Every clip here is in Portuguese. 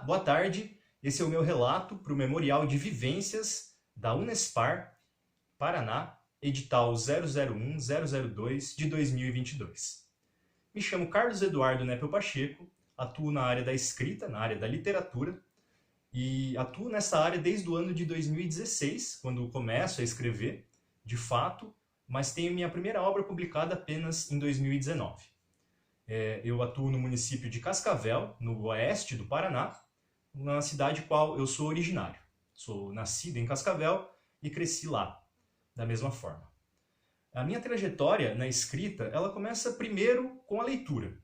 boa tarde. Esse é o meu relato para o Memorial de Vivências da Unespar, Paraná, edital 001-002 de 2022. Me chamo Carlos Eduardo Nepel Pacheco, atuo na área da escrita, na área da literatura, e atuo nessa área desde o ano de 2016, quando começo a escrever, de fato, mas tenho minha primeira obra publicada apenas em 2019. Eu atuo no município de Cascavel, no oeste do Paraná, na cidade qual eu sou originário. Sou nascido em Cascavel e cresci lá, da mesma forma. A minha trajetória na escrita, ela começa primeiro com a leitura.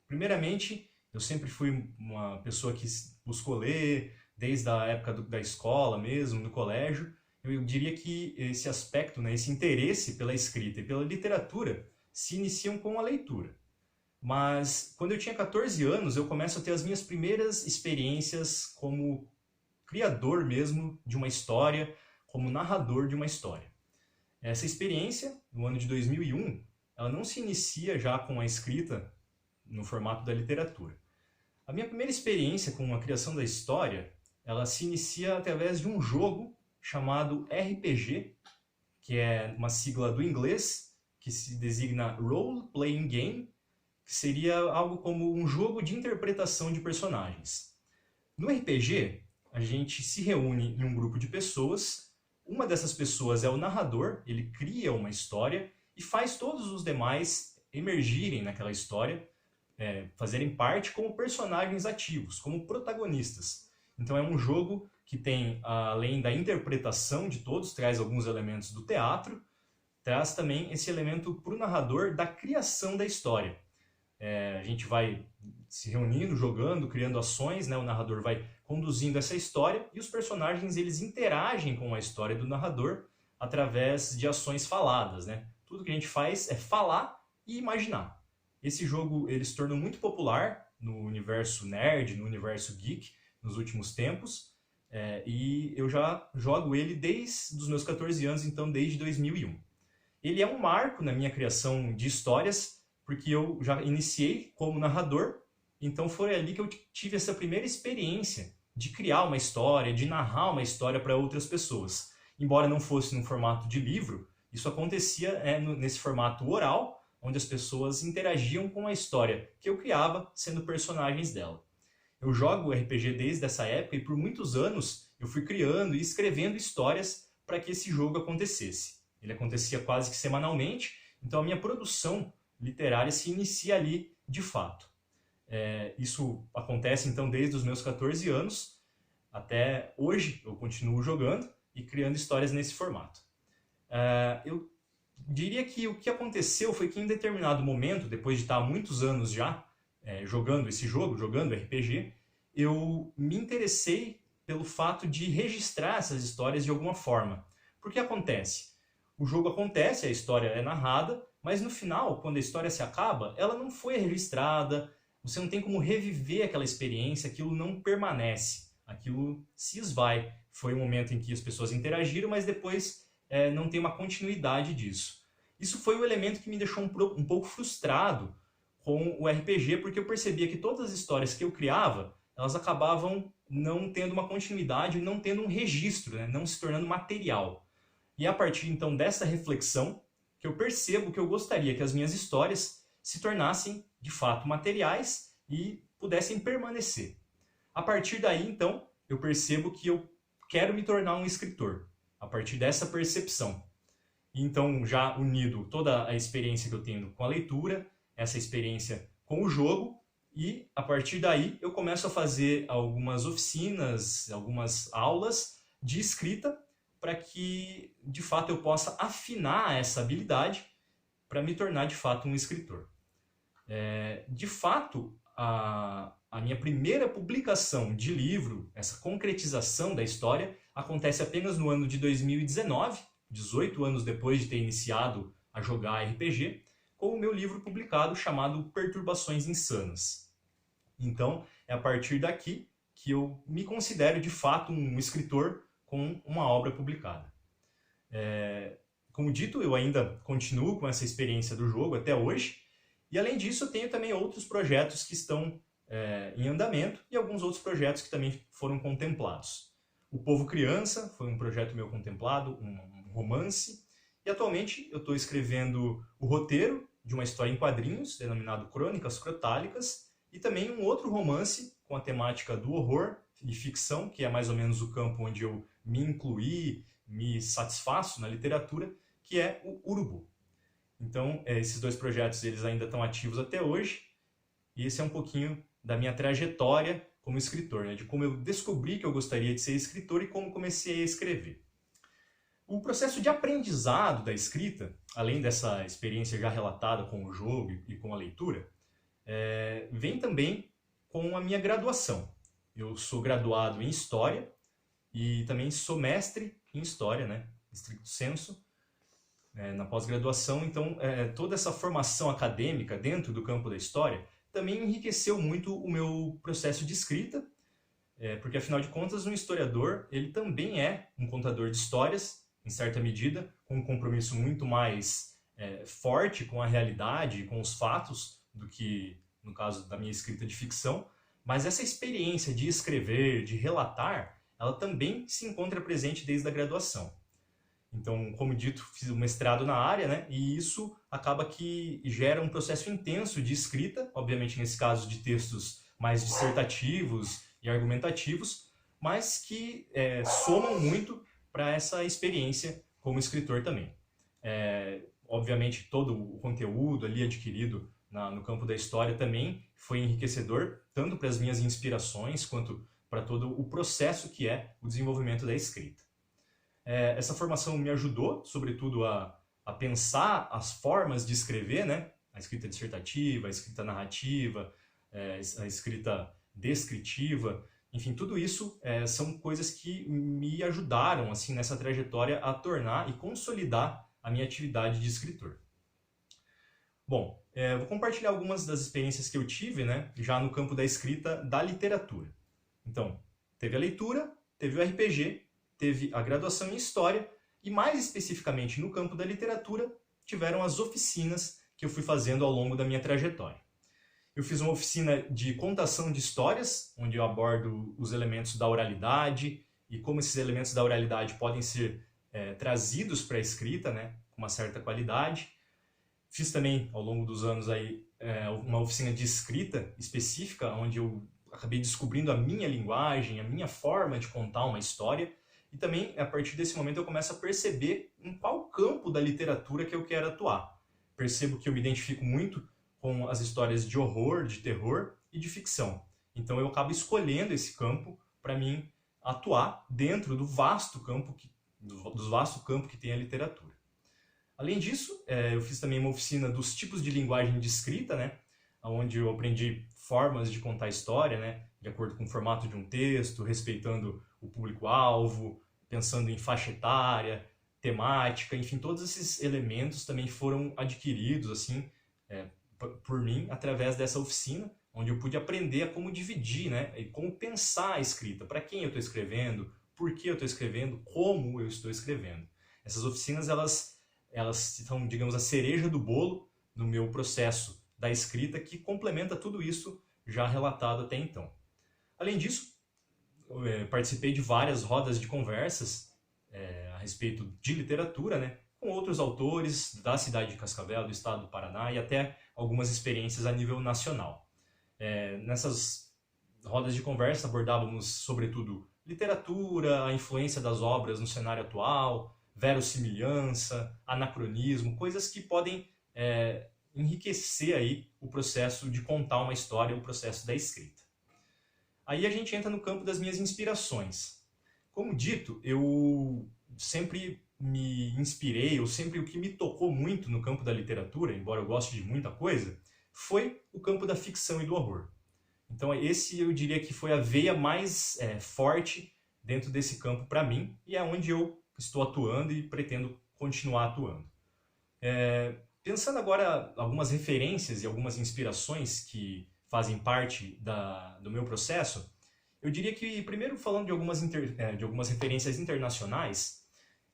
Primeiramente, eu sempre fui uma pessoa que buscou ler, desde a época da escola mesmo, no colégio. Eu diria que esse aspecto, né, esse interesse pela escrita e pela literatura se iniciam com a leitura. Mas quando eu tinha 14 anos, eu começo a ter as minhas primeiras experiências como criador mesmo de uma história, como narrador de uma história. Essa experiência, no ano de 2001, ela não se inicia já com a escrita no formato da literatura. A minha primeira experiência com a criação da história, ela se inicia através de um jogo chamado RPG, que é uma sigla do inglês, que se designa Role Playing Game, que seria algo como um jogo de interpretação de personagens. No RPG, a gente se reúne em um grupo de pessoas, uma dessas pessoas é o narrador, ele cria uma história e faz todos os demais emergirem naquela história, fazerem parte como personagens ativos, como protagonistas. Então é um jogo que tem, além da interpretação de todos, traz alguns elementos do teatro, traz também esse elemento para o narrador da criação da história. A gente vai se reunindo, jogando, criando ações, né? O narrador vai conduzindo essa história e os personagens eles interagem com a história do narrador através de ações faladas, né? Tudo que a gente faz é falar e imaginar. Esse jogo ele se tornou muito popular no universo nerd, no universo geek, nos últimos tempos, e eu já jogo ele desde os meus 14 anos, então desde 2001. Ele é um marco na minha criação de histórias, porque eu já iniciei como narrador, então foi ali que eu tive essa primeira experiência de criar uma história, de narrar uma história para outras pessoas. Embora não fosse no formato de livro, isso acontecia nesse formato oral, onde as pessoas interagiam com a história que eu criava, sendo personagens dela. Eu jogo RPG desde essa época e por muitos anos eu fui criando e escrevendo histórias para que esse jogo acontecesse. Ele acontecia quase que semanalmente, então a minha produção literária se inicia ali de fato. Isso acontece então desde os meus 14 anos até hoje eu continuo jogando e criando histórias nesse formato. Eu diria que o que aconteceu foi que em determinado momento, depois de estar há muitos anos já jogando esse jogo, jogando RPG, eu me interessei pelo fato de registrar essas histórias de alguma forma. Porque acontece? O jogo acontece, a história é narrada, mas no final, quando a história se acaba, ela não foi registrada, você não tem como reviver aquela experiência, aquilo não permanece, aquilo se esvai. Foi um momento em que as pessoas interagiram, mas depois não tem uma continuidade disso. Isso foi o elemento que me deixou um pouco frustrado com o RPG, porque eu percebia que todas as histórias que eu criava, elas acabavam não tendo uma continuidade, não tendo um registro, né? Não se tornando material. E a partir então dessa reflexão, que eu percebo que eu gostaria que as minhas histórias se tornassem de fato materiais e pudessem permanecer. A partir daí então, eu percebo que eu quero me tornar um escritor, a partir dessa percepção. Então, já unido toda a experiência que eu tenho com a leitura, essa experiência com o jogo, e a partir daí eu começo a fazer algumas oficinas, algumas aulas de escrita, para que de fato eu possa afinar essa habilidade para me tornar de fato um escritor. De fato, a minha primeira publicação de livro, essa concretização da história, acontece apenas no ano de 2019, 18 anos depois de ter iniciado a jogar RPG, com o meu livro publicado chamado Perturbações Insanas. Então, é a partir daqui que eu me considero de fato um escritor com uma obra publicada. Como dito, eu ainda continuo com essa experiência do jogo até hoje, e além disso eu tenho também outros projetos que estão em andamento e alguns outros projetos que também foram contemplados. O Povo Criança foi um projeto meu contemplado, um romance, e atualmente eu estou escrevendo o roteiro de uma história em quadrinhos, denominado Crônicas Crotálicas, e também um outro romance com a temática do horror e ficção, que é mais ou menos o campo onde eu me incluí, me satisfaço na literatura, que é o Urubu. Então, esses dois projetos eles ainda estão ativos até hoje, e esse é um pouquinho da minha trajetória como escritor, né? De como eu descobri que eu gostaria de ser escritor e como comecei a escrever. O processo de aprendizado da escrita, além dessa experiência já relatada com o jogo e com a leitura, vem também com a minha graduação. Eu sou graduado em História e também sou mestre em História, né? Stricto sensu, na pós-graduação. Então, toda essa formação acadêmica dentro do campo da História também enriqueceu muito o meu processo de escrita, porque, afinal de contas, um historiador ele também é um contador de histórias, em certa medida, com um compromisso muito mais forte com a realidade, com os fatos, do que no caso da minha escrita de ficção. Mas essa experiência de escrever, de relatar, ela também se encontra presente desde a graduação. Então, como dito, fiz um mestrado na área, né? E isso acaba que gera um processo intenso de escrita, obviamente nesse caso de textos mais dissertativos e argumentativos, mas que somam muito para essa experiência como escritor também. Obviamente todo o conteúdo ali adquirido no campo da história também foi enriquecedor, tanto para as minhas inspirações quanto para todo o processo que é o desenvolvimento da escrita. Essa formação me ajudou, sobretudo, a pensar as formas de escrever, né? A escrita dissertativa, a escrita narrativa, a escrita descritiva, enfim, tudo isso são coisas que me ajudaram assim, nessa trajetória a tornar e consolidar a minha atividade de escritor. Bom, vou compartilhar algumas das experiências que eu tive, né, já no campo da escrita da literatura. Então, teve a leitura, teve o RPG, teve a graduação em História e, mais especificamente no campo da literatura, tiveram as oficinas que eu fui fazendo ao longo da minha trajetória. Eu fiz uma oficina de contação de histórias, onde eu abordo os elementos da oralidade e como esses elementos da oralidade podem ser trazidos para a escrita, né, com uma certa qualidade. Fiz também, ao longo dos anos, aí, uma oficina de escrita específica, onde eu acabei descobrindo a minha linguagem, a minha forma de contar uma história. E também, a partir desse momento, eu começo a perceber em qual campo da literatura que eu quero atuar. Percebo que eu me identifico muito com as histórias de horror, de terror e de ficção. Então eu acabo escolhendo esse campo para mim atuar dentro do vasto campo que tem a literatura. Além disso, eu fiz também uma oficina dos tipos de linguagem de escrita, né, onde eu aprendi formas de contar história, né, de acordo com o formato de um texto, respeitando o público-alvo, pensando em faixa etária, temática, enfim, todos esses elementos também foram adquiridos assim, por mim através dessa oficina, onde eu pude aprender a como dividir, né, e como pensar a escrita, para quem eu estou escrevendo, por que eu estou escrevendo, como eu estou escrevendo. Essas oficinas, elas são, digamos, a cereja do bolo no meu processo da escrita, que complementa tudo isso já relatado até então. Além disso, participei de várias rodas de conversas a respeito de literatura, né, com outros autores da cidade de Cascavel, do estado do Paraná, e até algumas experiências a nível nacional. Nessas rodas de conversa abordávamos, sobretudo, literatura, a influência das obras no cenário atual, verossimilhança, anacronismo, coisas que podem enriquecer aí o processo de contar uma história, o processo da escrita. Aí a gente entra no campo das minhas inspirações. Como dito, eu sempre me inspirei, ou sempre o que me tocou muito no campo da literatura, embora eu goste de muita coisa, foi o campo da ficção e do horror. Então esse eu diria que foi a veia mais forte dentro desse campo para mim, e é onde eu estou atuando e pretendo continuar atuando. Pensando agora algumas referências e algumas inspirações que fazem parte do meu processo, eu diria que, primeiro, falando de algumas referências internacionais,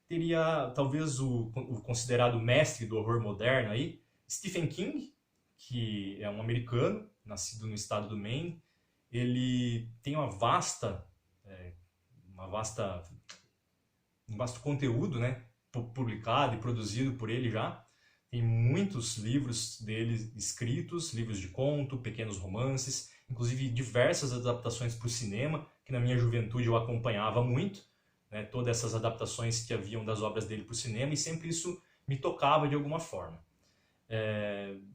teria talvez o considerado mestre do horror moderno aí, Stephen King, que é um americano, nascido no estado do Maine. Ele tem um vasto conteúdo, né, publicado e produzido por ele já. Tem muitos livros dele escritos, livros de conto, pequenos romances, inclusive diversas adaptações para o cinema, que na minha juventude eu acompanhava muito, né, todas essas adaptações que haviam das obras dele para o cinema, e sempre isso me tocava de alguma forma.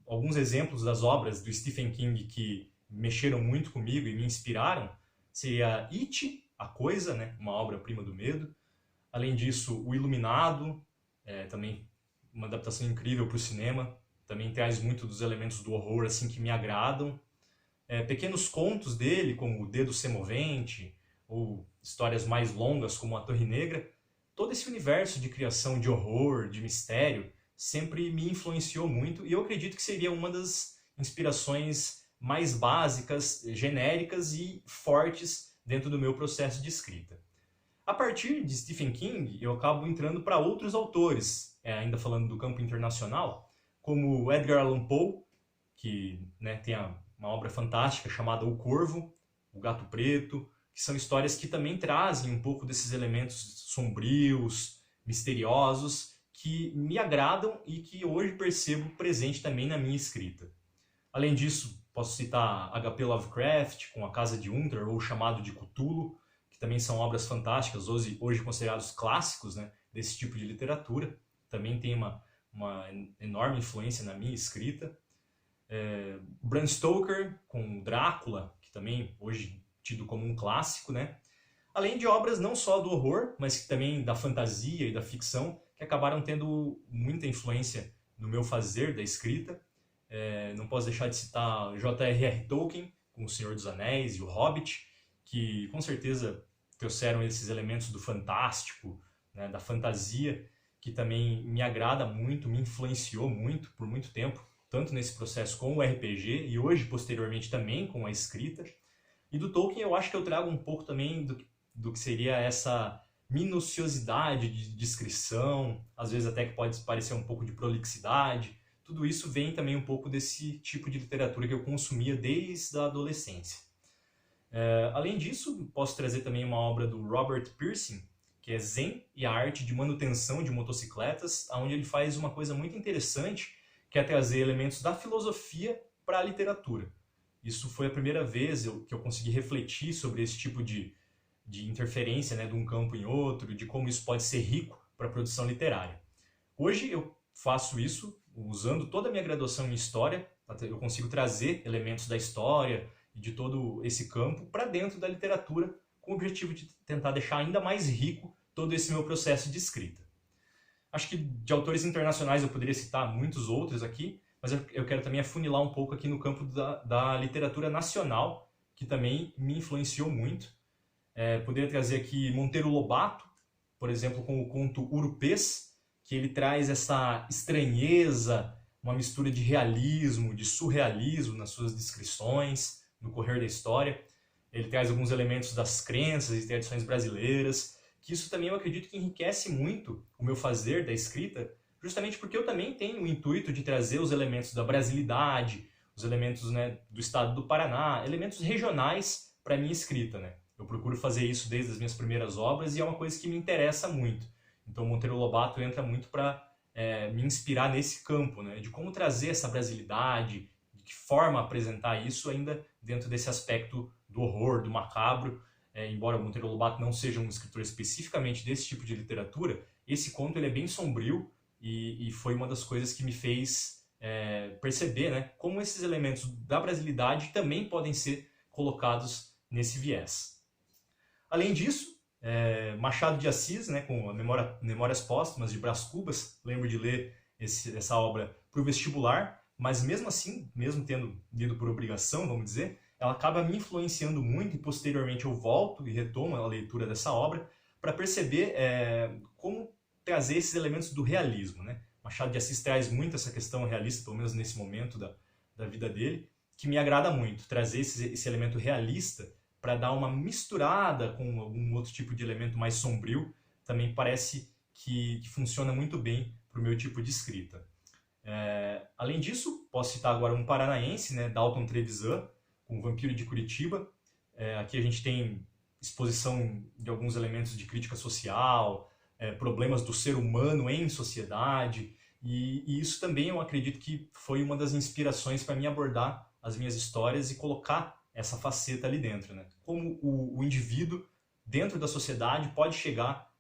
Alguns exemplos das obras do Stephen King que mexeram muito comigo e me inspiraram seria It, A Coisa, né, uma obra-prima do medo. Além disso, O Iluminado, também uma adaptação incrível para o cinema, também traz muito dos elementos do horror assim que me agradam. Pequenos contos dele, como O Dedo Semovente, ou histórias mais longas como A Torre Negra. Todo esse universo de criação de horror, de mistério, sempre me influenciou muito, e eu acredito que seria uma das inspirações mais básicas, genéricas e fortes dentro do meu processo de escrita. A partir de Stephen King, eu acabo entrando para outros autores, ainda falando do campo internacional, como Edgar Allan Poe, que, né, tem uma obra fantástica chamada O Corvo, O Gato Preto, que são histórias que também trazem um pouco desses elementos sombrios, misteriosos, que me agradam e que hoje percebo presente também na minha escrita. Além disso, posso citar H.P. Lovecraft, com A Casa de Unteri, ou O Chamado de Cthulhu, que também são obras fantásticas, hoje considerados clássicos, né, desse tipo de literatura. Também tem uma enorme influência na minha escrita. Bram Stoker, com Drácula, que também hoje tido como um clássico, né? Além de obras não só do horror, mas que também da fantasia e da ficção, que acabaram tendo muita influência no meu fazer da escrita. Não posso deixar de citar J.R.R. Tolkien, com O Senhor dos Anéis e O Hobbit, que com certeza trouxeram esses elementos do fantástico, né, da fantasia, que também me agrada muito, me influenciou muito por muito tempo, tanto nesse processo com o RPG e hoje, posteriormente, também com a escrita. E do Tolkien eu acho que eu trago um pouco também do que seria essa minuciosidade de descrição, às vezes até que pode parecer um pouco de prolixidade. Tudo isso vem também um pouco desse tipo de literatura que eu consumia desde a adolescência. Além disso, posso trazer também uma obra do Robert Pearson, que é Zen e a Arte de Manutenção de Motocicletas, onde ele faz uma coisa muito interessante, que é trazer elementos da filosofia para a literatura. Isso foi a primeira vez que eu consegui refletir sobre esse tipo de interferência, né, de um campo em outro, de como isso pode ser rico para a produção literária. Hoje eu faço isso usando toda a minha graduação em História, eu consigo trazer elementos da história e de todo esse campo para dentro da literatura, com o objetivo de tentar deixar ainda mais rico todo esse meu processo de escrita. Acho que de autores internacionais eu poderia citar muitos outros aqui, mas eu quero também afunilar um pouco aqui no campo da literatura nacional, que também me influenciou muito. Poderia trazer aqui Monteiro Lobato, por exemplo, com o conto Urupês, que ele traz essa estranheza, uma mistura de realismo, de surrealismo nas suas descrições, no correr da história. Ele traz alguns elementos das crenças e tradições brasileiras, que isso também eu acredito que enriquece muito o meu fazer da escrita, justamente porque eu também tenho o intuito de trazer os elementos da brasilidade, os elementos, né, do estado do Paraná, elementos regionais para a minha escrita, né? Eu procuro fazer isso desde as minhas primeiras obras e é uma coisa que me interessa muito. Então Monteiro Lobato entra muito para me inspirar nesse campo, né, de como trazer essa brasilidade, de que forma apresentar isso ainda dentro desse aspecto do horror, do macabro. Embora Monteiro Lobato não seja um escritor especificamente desse tipo de literatura, esse conto ele é bem sombrio e foi uma das coisas que me fez perceber, né, como esses elementos da brasilidade também podem ser colocados nesse viés. Além disso, Machado de Assis, né, com Memórias Póstumas de Brás Cubas, lembro de ler essa obra para o vestibular, mas mesmo assim, mesmo tendo lido por obrigação, vamos dizer, ela acaba me influenciando muito e posteriormente eu volto e retomo a leitura dessa obra para perceber como trazer esses elementos do realismo, né? Machado de Assis traz muito essa questão realista, pelo menos nesse momento da vida dele, que me agrada muito, trazer esse elemento realista para dar uma misturada com algum outro tipo de elemento mais sombrio, também parece que funciona muito bem para o meu tipo de escrita. Além disso, posso citar agora um paranaense, né, Dalton Trevisan, com o Vampiro de Curitiba. Aqui a gente tem exposição de alguns elementos de crítica social, problemas do ser humano em sociedade, e isso também eu acredito que foi uma das inspirações para mim abordar as minhas histórias e colocar essa faceta ali dentro, né? Como o indivíduo dentro da sociedade pode chegar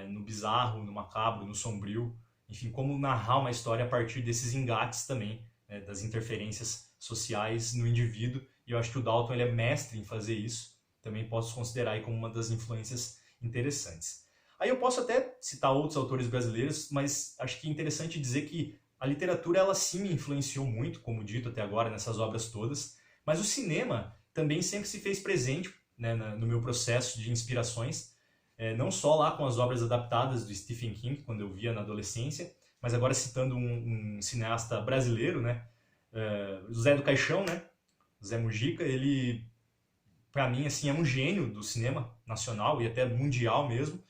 no bizarro, no macabro, no sombrio, enfim, como narrar uma história a partir desses engates também, né, das interferências sociais no indivíduo, e eu acho que o Dalton ele é mestre em fazer isso, também posso considerar aí como uma das influências interessantes. Aí eu posso até citar outros autores brasileiros, mas acho que é interessante dizer que a literatura ela sim me influenciou muito, como dito até agora nessas obras todas, mas o cinema também sempre se fez presente, né, no meu processo de inspirações, não só lá com as obras adaptadas do Stephen King, quando eu via na adolescência, mas agora citando um cineasta brasileiro, né, José do Caixão, né, Zé Mujica, ele, para mim, assim, é um gênio do cinema nacional e até mundial mesmo,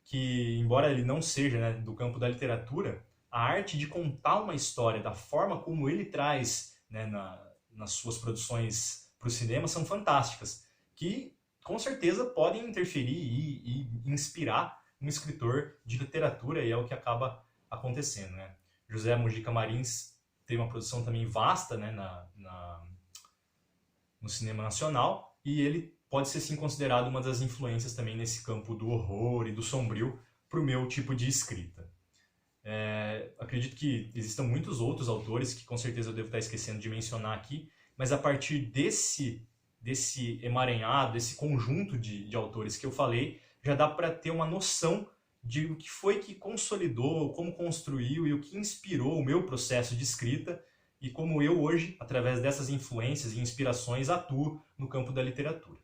que, embora ele não seja, né, do campo da literatura, a arte de contar uma história da forma como ele traz, né, nas suas produções para o cinema são fantásticas, que com certeza podem interferir e inspirar um escritor de literatura, e é o que acaba acontecendo, né? José Mujica Marins tem uma produção também vasta, né, no cinema nacional, e ele pode ser sim considerado uma das influências também nesse campo do horror e do sombrio para o meu tipo de escrita. Acredito que existam muitos outros autores que com certeza eu devo estar esquecendo de mencionar aqui, mas a partir desse emaranhado, desse conjunto de autores que eu falei, já dá para ter uma noção de o que foi que consolidou, como construiu e o que inspirou o meu processo de escrita e como eu hoje, através dessas influências e inspirações, atuo no campo da literatura.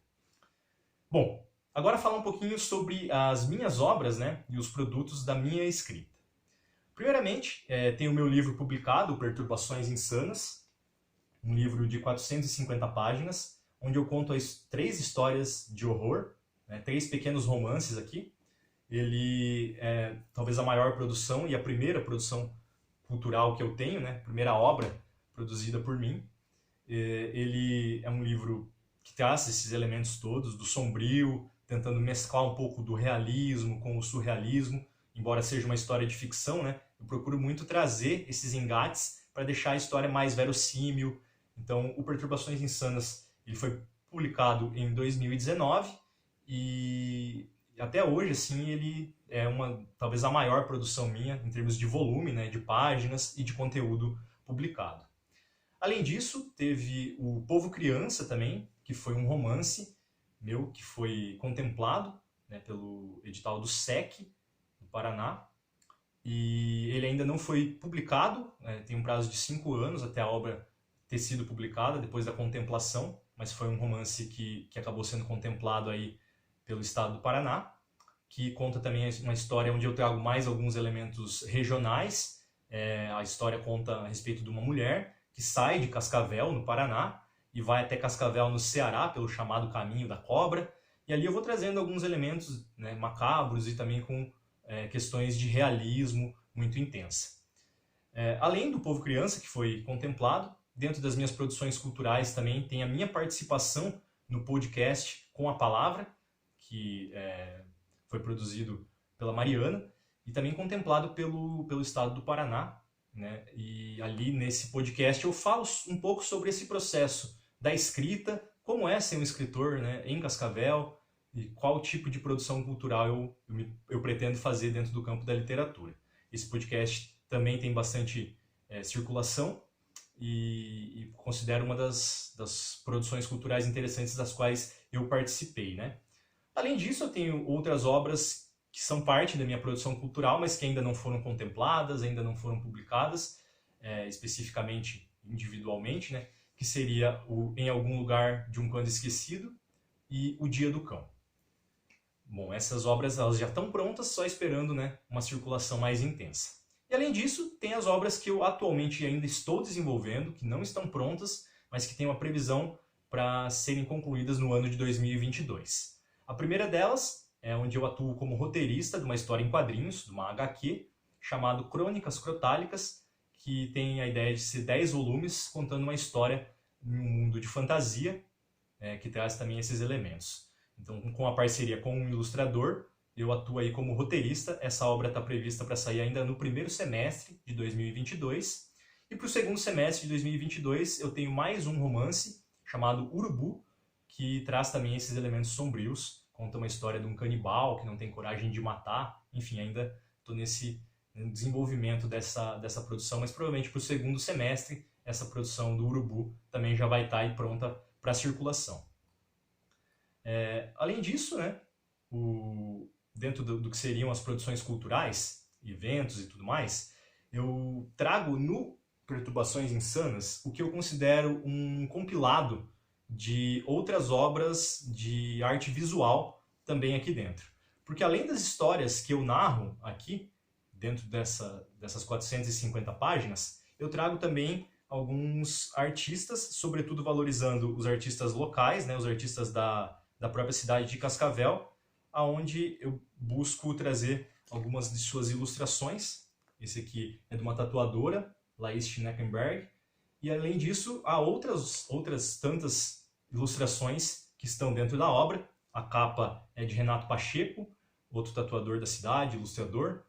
Bom, agora falar um pouquinho sobre as minhas obras, né, e os produtos da minha escrita. Primeiramente, tem o meu livro publicado, Perturbações Insanas, um livro de 450 páginas, onde eu conto 3 histórias de horror, né, 3 pequenos romances aqui. Ele é talvez a maior produção e a primeira produção cultural que eu tenho, né, primeira obra produzida por mim. Ele é um livro que traz esses elementos todos, do sombrio, tentando mesclar um pouco do realismo com o surrealismo, embora seja uma história de ficção, né, eu procuro muito trazer esses engates para deixar a história mais verossímil. Então, o Perturbações Insanas ele foi publicado em 2019 e até hoje assim, ele é talvez a maior produção minha em termos de volume, né, de páginas e de conteúdo publicado. Além disso, teve o Povo Criança também, que foi um romance meu que foi contemplado, né, pelo edital do SEC, do Paraná, e ele ainda não foi publicado, né, tem um prazo de 5 anos até a obra ter sido publicada, depois da contemplação, mas foi um romance que acabou sendo contemplado aí pelo estado do Paraná, que conta também uma história onde eu trago mais alguns elementos regionais. A história conta a respeito de uma mulher que sai de Cascavel, no Paraná, e vai até Cascavel, no Ceará, pelo chamado Caminho da Cobra, e ali eu vou trazendo alguns elementos, né, macabros e também com questões de realismo muito intensa. Além do Povo Criança, que foi contemplado, dentro das minhas produções culturais também tem a minha participação no podcast Com a Palavra, que foi produzido pela Mariana e também contemplado pelo estado do Paraná, né? E ali nesse podcast eu falo um pouco sobre esse processo da escrita, como é ser um escritor, né, em Cascavel e qual tipo de produção cultural eu pretendo fazer dentro do campo da literatura. Esse podcast também tem bastante circulação e considero uma das produções culturais interessantes das quais eu participei, né? Além disso, eu tenho outras obras que são parte da minha produção cultural, mas que ainda não foram contempladas, ainda não foram publicadas, especificamente, individualmente, né? Que seria o Em Algum Lugar de um Quando Esquecido e O Dia do Cão. Bom, essas obras elas já estão prontas, só esperando, né, uma circulação mais intensa. E além disso, tem as obras que eu atualmente ainda estou desenvolvendo, que não estão prontas, mas que têm uma previsão para serem concluídas no ano de 2022. A primeira delas é onde eu atuo como roteirista de uma história em quadrinhos, de uma HQ, chamado Crônicas Crotálicas, que tem a ideia de ser 10 volumes contando uma história em um mundo de fantasia, que traz também esses elementos. Então, com a parceria com um ilustrador, eu atuo aí como roteirista. Essa obra está prevista para sair ainda no primeiro semestre de 2022. E para o segundo semestre de 2022 eu tenho mais um romance chamado Urubu, que traz também esses elementos sombrios, conta uma história de um canibal que não tem coragem de matar. Enfim, ainda estou nesse desenvolvimento dessa produção, mas provavelmente para o segundo semestre essa produção do Urubu também já vai estar aí pronta para circulação. Além disso, né, dentro do que seriam as produções culturais, eventos e tudo mais, eu trago no Perturbações Insanas o que eu considero um compilado de outras obras de arte visual também aqui dentro. Porque além das histórias que eu narro aqui, dentro dessas 450 páginas, eu trago também alguns artistas, sobretudo valorizando os artistas locais, né, os artistas da própria cidade de Cascavel, aonde eu busco trazer algumas de suas ilustrações. Esse aqui é de uma tatuadora, Laís Schneckenberg, e além disso há outras tantas ilustrações que estão dentro da obra. A capa é de Renato Pacheco, outro tatuador da cidade, ilustrador,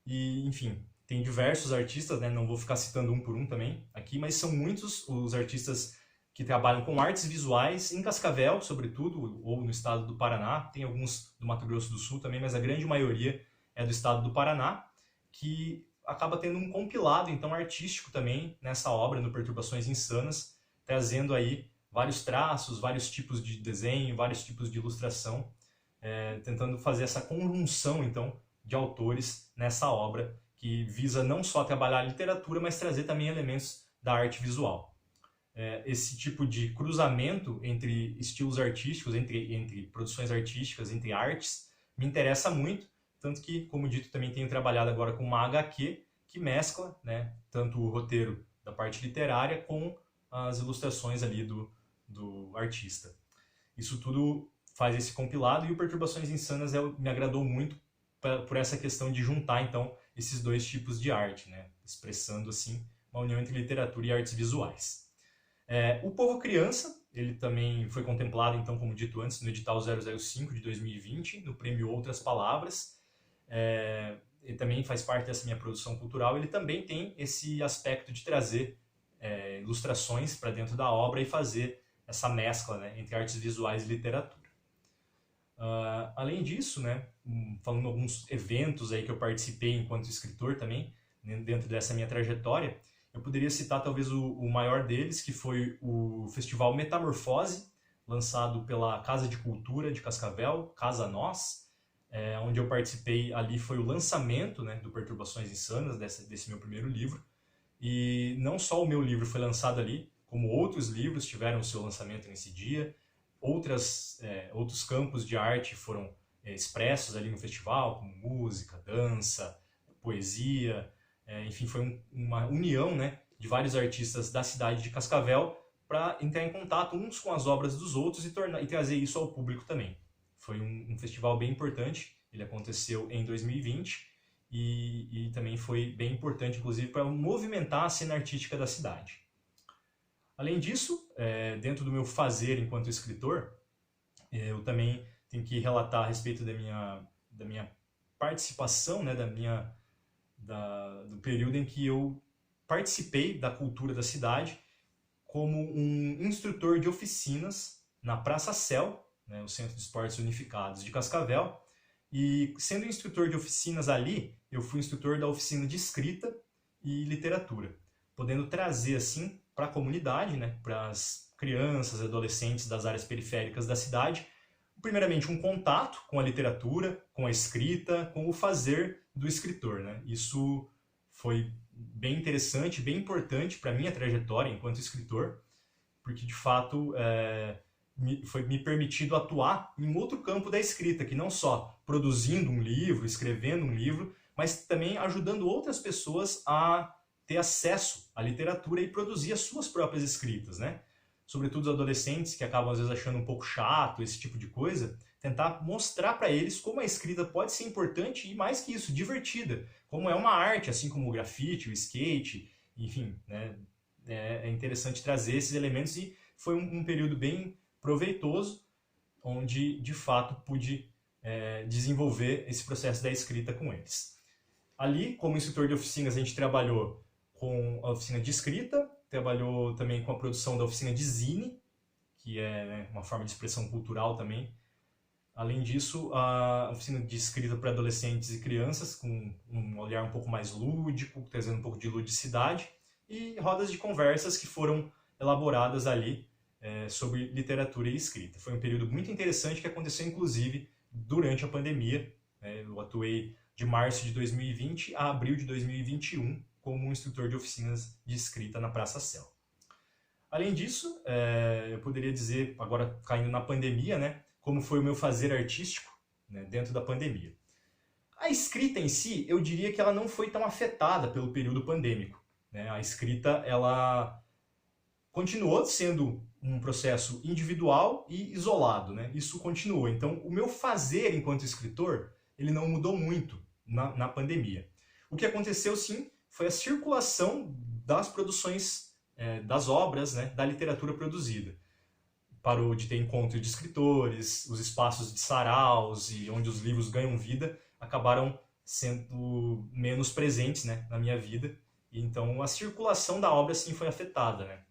e enfim, tem diversos artistas, né? Não vou ficar citando um por um também aqui, mas são muitos os artistas que trabalham com artes visuais em Cascavel, sobretudo, ou no estado do Paraná. Tem alguns do Mato Grosso do Sul também, mas a grande maioria é do estado do Paraná, que acaba tendo um compilado então artístico também nessa obra, no Perturbações Insanas, trazendo aí vários traços, vários tipos de desenho, vários tipos de ilustração, tentando fazer essa conjunção então de autores nessa obra, que visa não só trabalhar a literatura, mas trazer também elementos da arte visual. Esse tipo de cruzamento entre estilos artísticos, entre produções artísticas, entre artes, me interessa muito, tanto que, como dito, também tenho trabalhado agora com uma HQ que mescla, né, tanto o roteiro da parte literária com as ilustrações ali do artista. Isso tudo faz esse compilado, e o Perturbações Insanas me agradou muito por essa questão de juntar então esses dois tipos de arte, né, expressando assim uma união entre literatura e artes visuais. O Povo Criança, ele também foi contemplado, então, como dito antes, no edital 005 de 2020, no prêmio Outras Palavras. Ele também faz parte dessa minha produção cultural. Ele também tem esse aspecto de trazer ilustrações para dentro da obra e fazer essa mescla, né, entre artes visuais e literatura. Além disso, né, falando alguns eventos aí que eu participei enquanto escritor também, né, dentro dessa minha trajetória, eu poderia citar talvez o maior deles, que foi o Festival Metamorfose, lançado pela Casa de Cultura de Cascavel, Casa Nós, onde eu participei. Ali foi o lançamento, né, do Perturbações Insanas, desse meu primeiro livro. E não só o meu livro foi lançado ali, como outros livros tiveram o seu lançamento nesse dia. Outros campos de arte foram expressos ali no festival, como música, dança, poesia. Enfim, foi uma união, né, de vários artistas da cidade de Cascavel para entrar em contato uns com as obras dos outros e trazer isso ao público também. Foi um festival bem importante, ele aconteceu em 2020 e também foi bem importante, inclusive, para movimentar a cena artística da cidade. Além disso, dentro do meu fazer enquanto escritor, eu também tenho que relatar a respeito da minha participação, né, do período em que eu participei da cultura da cidade como um instrutor de oficinas na Praça Céu, né, o Centro de Esportes Unificados de Cascavel. E sendo instrutor de oficinas ali, eu fui instrutor da oficina de escrita e literatura, podendo trazer assim para a comunidade, né, para as crianças e adolescentes das áreas periféricas da cidade, primeiramente um contato com a literatura, com a escrita, com o fazer do escritor, né? Isso foi bem interessante, bem importante para a minha trajetória enquanto escritor, porque de fato foi me permitido atuar em outro campo da escrita, que não só produzindo um livro, escrevendo um livro, mas também ajudando outras pessoas a ter acesso à literatura e produzir as suas próprias escritas, né? Sobretudo os adolescentes, que acabam às vezes achando um pouco chato esse tipo de coisa, tentar mostrar para eles como a escrita pode ser importante e, mais que isso, divertida, como é uma arte, assim como o grafite, o skate enfim, né, é interessante trazer esses elementos e foi um período bem proveitoso, onde de fato pude desenvolver esse processo da escrita com eles. Ali, como instrutor de oficinas, a gente trabalhou com a oficina de escrita, trabalhou também com a produção da oficina de zine, que é, né, uma forma de expressão cultural também. Além disso, a oficina de escrita para adolescentes e crianças, com um olhar um pouco mais lúdico, trazendo um pouco de ludicidade, e rodas de conversas que foram elaboradas ali sobre literatura e escrita. Foi um período muito interessante que aconteceu, inclusive, durante a pandemia. Eu atuei de março de 2020 a abril de 2021 como instrutor de oficinas de escrita na Praça Céu. Além disso, eu poderia dizer, agora caindo na pandemia, né, como foi o meu fazer artístico, né, dentro da pandemia. A escrita em si, eu diria que ela não foi tão afetada pelo período pandêmico, né? A escrita, ela continuou sendo um processo individual e isolado, né? Isso continuou. Então, o meu fazer enquanto escritor, ele não mudou muito na pandemia. O que aconteceu, sim, foi a circulação das produções, das obras, né, da literatura produzida. Parou de ter encontro de escritores, os espaços de saraus e onde os livros ganham vida acabaram sendo menos presentes, né, na minha vida. E então a circulação da obra sim foi afetada, né?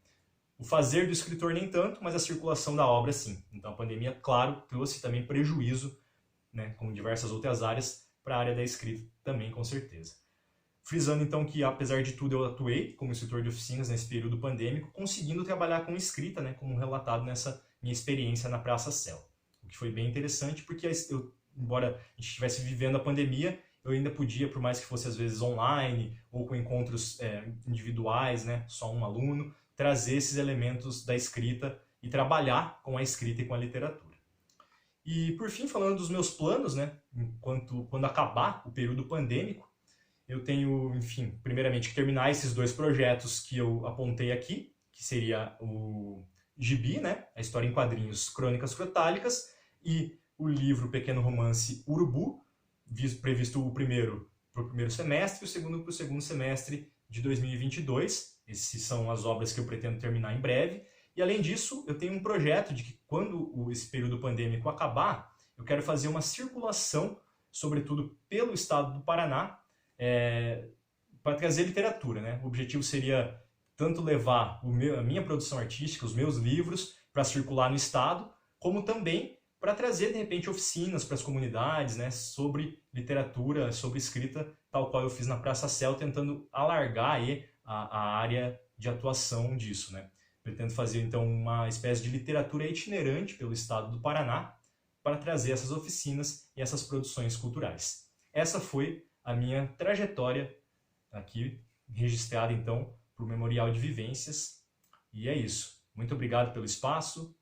O fazer do escritor nem tanto, mas a circulação da obra sim. Então a pandemia, claro, trouxe também prejuízo, né, como diversas outras áreas, para a área da escrita também, com certeza. Frisando então que, apesar de tudo, eu atuei como instrutor de oficinas nesse período pandêmico, conseguindo trabalhar com escrita, né, como relatado nessa minha experiência na Praça Céu. O que foi bem interessante, porque embora a gente estivesse vivendo a pandemia, eu ainda podia, por mais que fosse às vezes online ou com encontros individuais, né, só um aluno, trazer esses elementos da escrita e trabalhar com a escrita e com a literatura. E por fim, falando dos meus planos, né, quando acabar o período pandêmico, eu tenho, enfim, primeiramente que terminar esses 2 projetos que eu apontei aqui, que seria o Gibi, né, a história em quadrinhos Crônicas Crotálicas, e o livro Pequeno Romance Urubu, previsto o primeiro para o primeiro semestre e o segundo para o segundo semestre de 2022. Essas são as obras que eu pretendo terminar em breve. E além disso, eu tenho um projeto de que quando esse período pandêmico acabar, eu quero fazer uma circulação, sobretudo pelo estado do Paraná, para trazer literatura, né? O objetivo seria tanto levar a minha produção artística, os meus livros, para circular no estado, como também para trazer, de repente, oficinas para as comunidades, né, sobre literatura, sobre escrita, tal qual eu fiz na Praça Céu, tentando alargar aí a área de atuação disso, né? Pretendo fazer, então, uma espécie de literatura itinerante pelo estado do Paraná para trazer essas oficinas e essas produções culturais. Essa foi a minha trajetória aqui, registrada, então, para o Memorial de Vivências. E é isso. Muito obrigado pelo espaço.